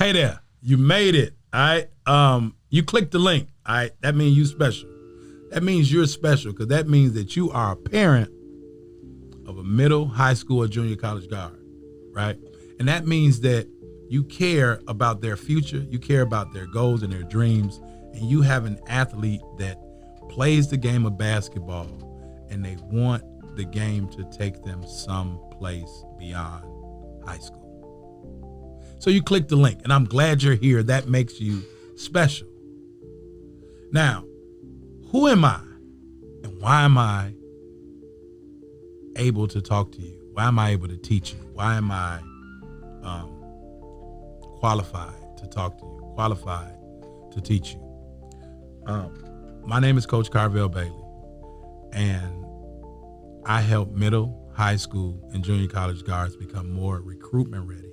Hey there, you made it, all right? You clicked the link, all right? That means you special. That means you're special because that means that you are a parent of a middle, high school, or junior college guard, right? And that means that you care about their future, you care about their goals and their dreams, and you have an athlete that plays the game of basketball and they want the game to take them someplace beyond high school. So you click the link, and I'm glad you're here. That makes you special. Now, who am I, and why am I able to talk to you? Why am I able to teach you? Why am I qualified to talk to you, qualified to teach you? My name is Coach Carvel Bailey, and I help middle, high school, and junior college guards become more recruitment ready.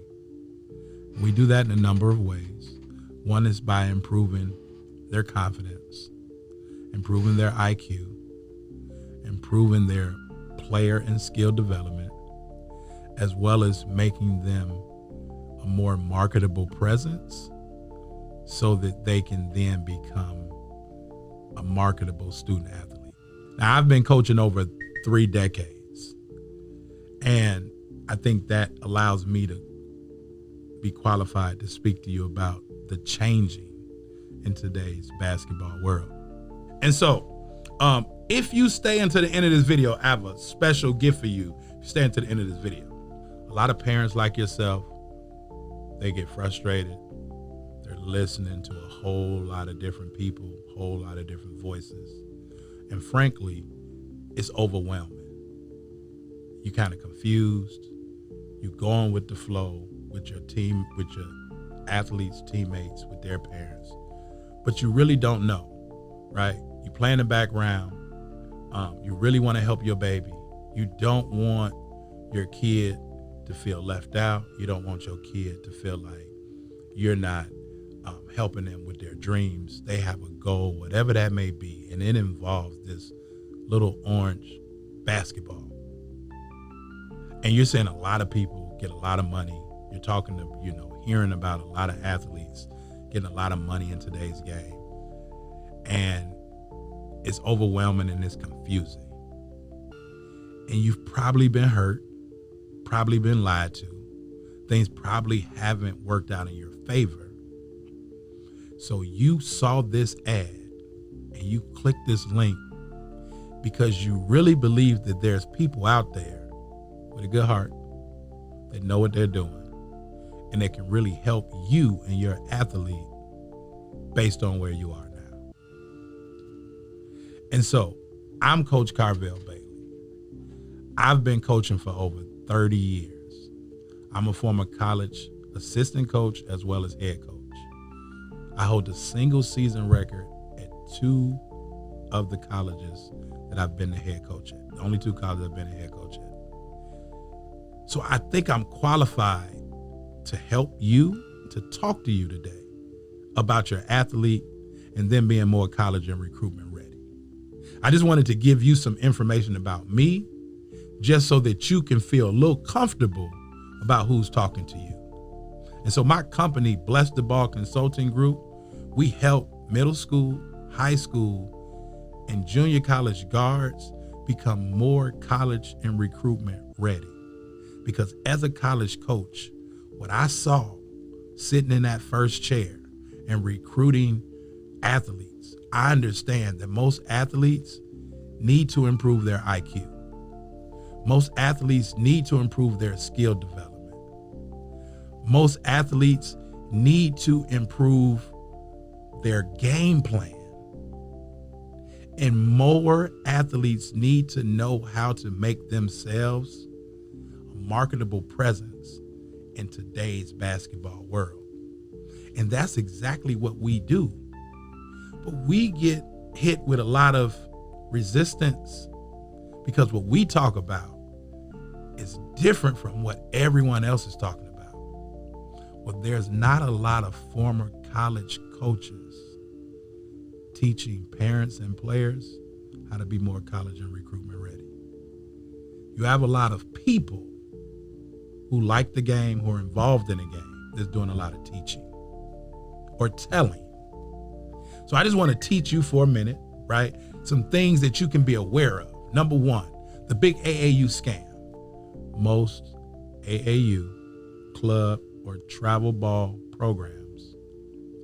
We do that in a number of ways. One is by improving their confidence, improving their IQ, improving their player and skill development, as well as making them a more marketable presence so that they can then become a marketable student athlete. Now, I've been coaching over 3 decades, and I think that allows me to be qualified to speak to you about the changing in today's basketball world. And so, if you stay until the end of this video, I have a special gift for you. If you stay until the end of this video, a lot of parents like yourself, they get frustrated. They're listening to a whole lot of different people, a whole lot of different voices. And frankly, it's overwhelming. You're kind of confused. You're going with the flow with your team, with your athletes, teammates, with their parents. But you really don't know, right? You play in the background. You really want to help your baby. You don't want your kid to feel left out. You don't want your kid to feel like you're not helping them with their dreams. They have a goal, whatever that may be, and it involves this little orange basketball. And you're seeing a lot of people get a lot of money. You're talking to, hearing about a lot of athletes getting a lot of money in today's game. And it's overwhelming and it's confusing. And you've probably been hurt, probably been lied to. Things probably haven't worked out in your favor. So you saw this ad and you clicked this link because you really believe that there's people out there with a good heart that know what they're doing and that can really help you and your athlete based on where you are now. And so I'm Coach Carvel Bailey. I've been coaching for over 30 years. I'm a former college assistant coach as well as head coach. I hold a single season record at 2 of the colleges that I've been the head coach at. The only 2 colleges I've been a head coach at. So I think I'm qualified to help you, to talk to you today about your athlete and then being more college and recruitment ready. I just wanted to give you some information about me just so that you can feel a little comfortable about who's talking to you. And so my company, Bless the Ball Consulting Group, we help middle school, high school, and junior college guards become more college and recruitment ready. Because as a college coach, what I saw sitting in that first chair and recruiting athletes, I understand that most athletes need to improve their IQ. Most athletes need to improve their skill development. Most athletes need to improve their game plan. And more athletes need to know how to make themselves a marketable presence in today's basketball world. And that's exactly what we do. But we get hit with a lot of resistance because what we talk about is different from what everyone else is talking about. Well, there's not a lot of former college coaches teaching parents and players how to be more college and recruitment ready. You have a lot of people who like the game, who are involved in the game, that's doing a lot of teaching. or telling. So I just want to teach you for a minute, right? Some things that you can be aware of. Number one, the big AAU scam. Most AAU club or travel ball programs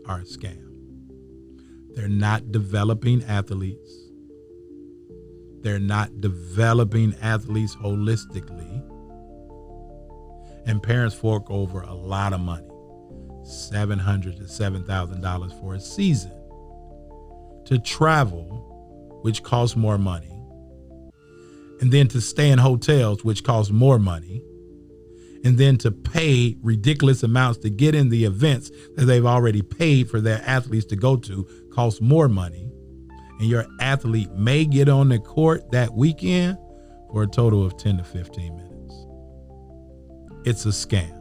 are a scam. They're not developing athletes. They're not developing athletes holistically. And parents fork over a lot of money, $700 to $7,000 for a season, to travel, which costs more money, and then to stay in hotels, which costs more money, and then to pay ridiculous amounts to get in the events that they've already paid for their athletes to go to, costs more money. And your athlete may get on the court that weekend for a total of 10 to 15 minutes. It's a scam.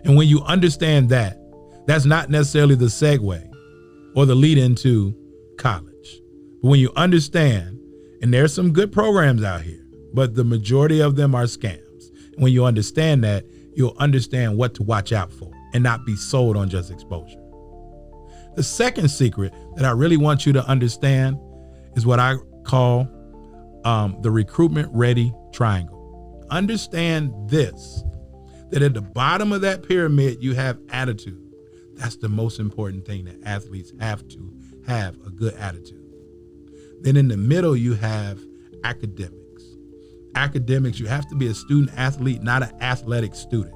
And when you understand that, that's not necessarily the segue or the lead into college. But when you understand, and there's some good programs out here, but the majority of them are scams. And when you understand that, you'll understand what to watch out for and not be sold on just exposure. The second secret that I really want you to understand is what I call the recruitment ready triangle. Understand this, that at the bottom of that pyramid, you have attitude. That's the most important thing, that athletes have to have a good attitude. Then in the middle, you have academics. Academics, you have to be a student athlete, not an athletic student.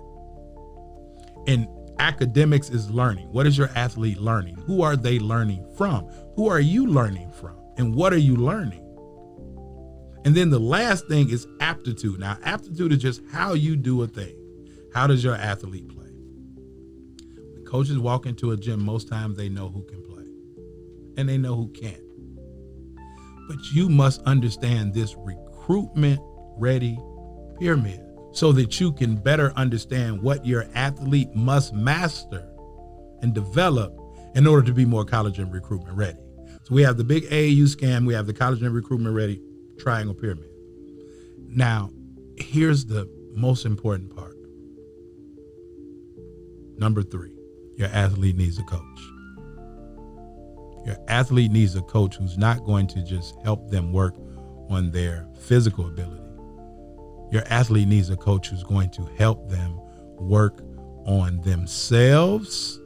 And academics is learning. What is your athlete learning? Who are they learning from? Who are you learning from? And what are you learning? And then the last thing is aptitude. Now, aptitude is just how you do a thing. How does your athlete play? When coaches walk into a gym, most times they know who can play and they know who can't. But you must understand this recruitment ready pyramid so that you can better understand what your athlete must master and develop in order to be more college and recruitment ready. So we have the big AAU scam. We have the college and recruitment ready triangle pyramid. Now, here's the most important part. Number 3, your athlete needs a coach. Your athlete needs a coach who's not going to just help them work on their physical ability. Your athlete needs a coach who's going to help them work on themselves,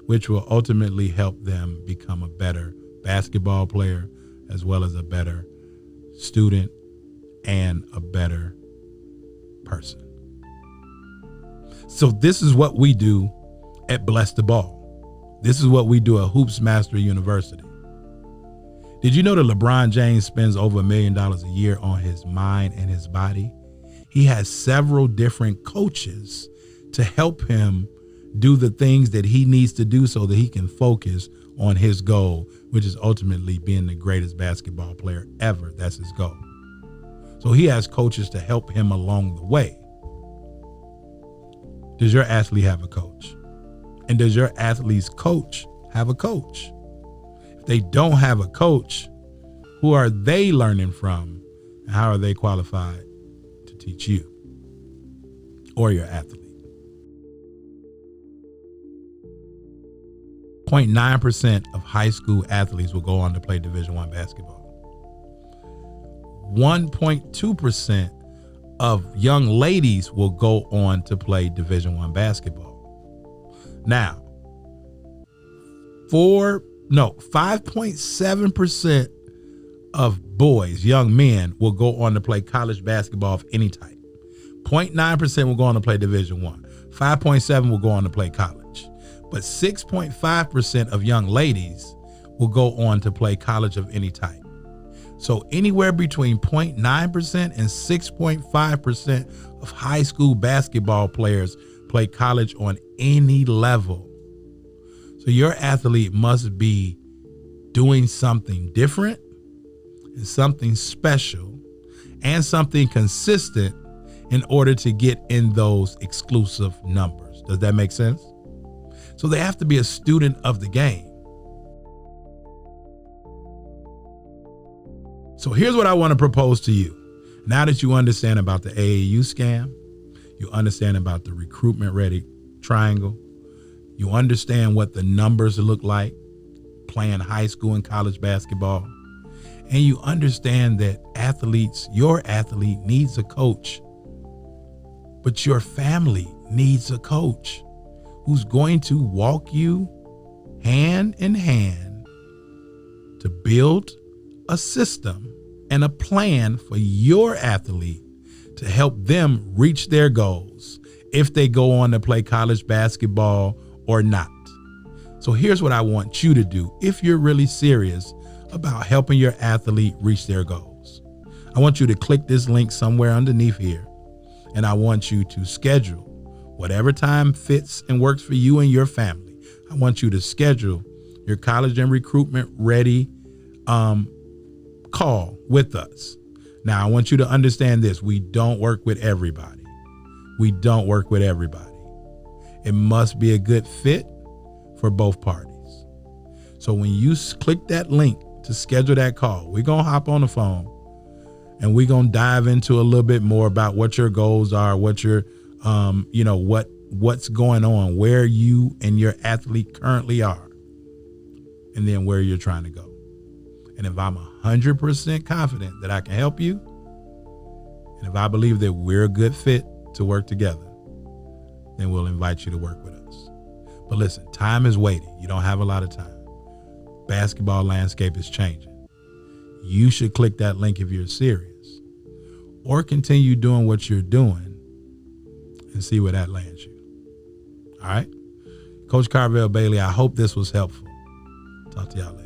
which will ultimately help them become a better basketball player, as well as a better student and a better person. So this is what we do at Bless the Ball. This is what we do at Hoops Mastery University. Did you know that LeBron James spends over $1 million a year on his mind and his body? He has several different coaches to help him do the things that he needs to do so that he can focus on his goal, which is ultimately being the greatest basketball player ever. That's his goal. So he has coaches to help him along the way. Does your athlete have a coach? And does your athlete's coach have a coach? If they don't have a coach, who are they learning from? And how are they qualified to teach you or your athlete? 0.9% of high school athletes will go on to play Division I basketball. 1.2% of young ladies will go on to play Division I basketball. Now, 5.7% of boys, young men, will go on to play college basketball of any type. 0.9% will go on to play Division I. 5.7% will go on to play college. But 6.5% of young ladies will go on to play college of any type. So anywhere between 0.9% and 6.5% of high school basketball players play college on any level. So your athlete must be doing something different and something special and something consistent in order to get in those exclusive numbers. Does that make sense? So they have to be a student of the game. So here's what I want to propose to you. Now that you understand about the AAU scam, you understand about the recruitment ready triangle, You understand what the numbers look like playing high school and college basketball. And you understand that your athlete needs a coach, but your family needs a coach who's going to walk you hand in hand to build a system and a plan for your athlete to help them reach their goals if they go on to play college basketball or not. So here's what I want you to do if you're really serious about helping your athlete reach their goals. I want you to click this link somewhere underneath here, and I want you to schedule whatever time fits and works for you and your family. I want you to schedule your college and recruitment ready call with us. Now, I want you to understand this. We don't work with everybody. It must be a good fit for both parties. So when you click that link to schedule that call, we're going to hop on the phone and we're going to dive into a little bit more about what your goals are, what your, what's going on, where you and your athlete currently are, and then where you're trying to go. And if I'm 100% confident that I can help you, and if I believe that we're a good fit to work together, then we'll invite you to work with us. But listen, time is waiting. You don't have a lot of time. Basketball landscape is changing. You should click that link if you're serious, or continue doing what you're doing and see where that lands you. All right? Coach Carvel Bailey, I hope this was helpful. Talk to y'all later.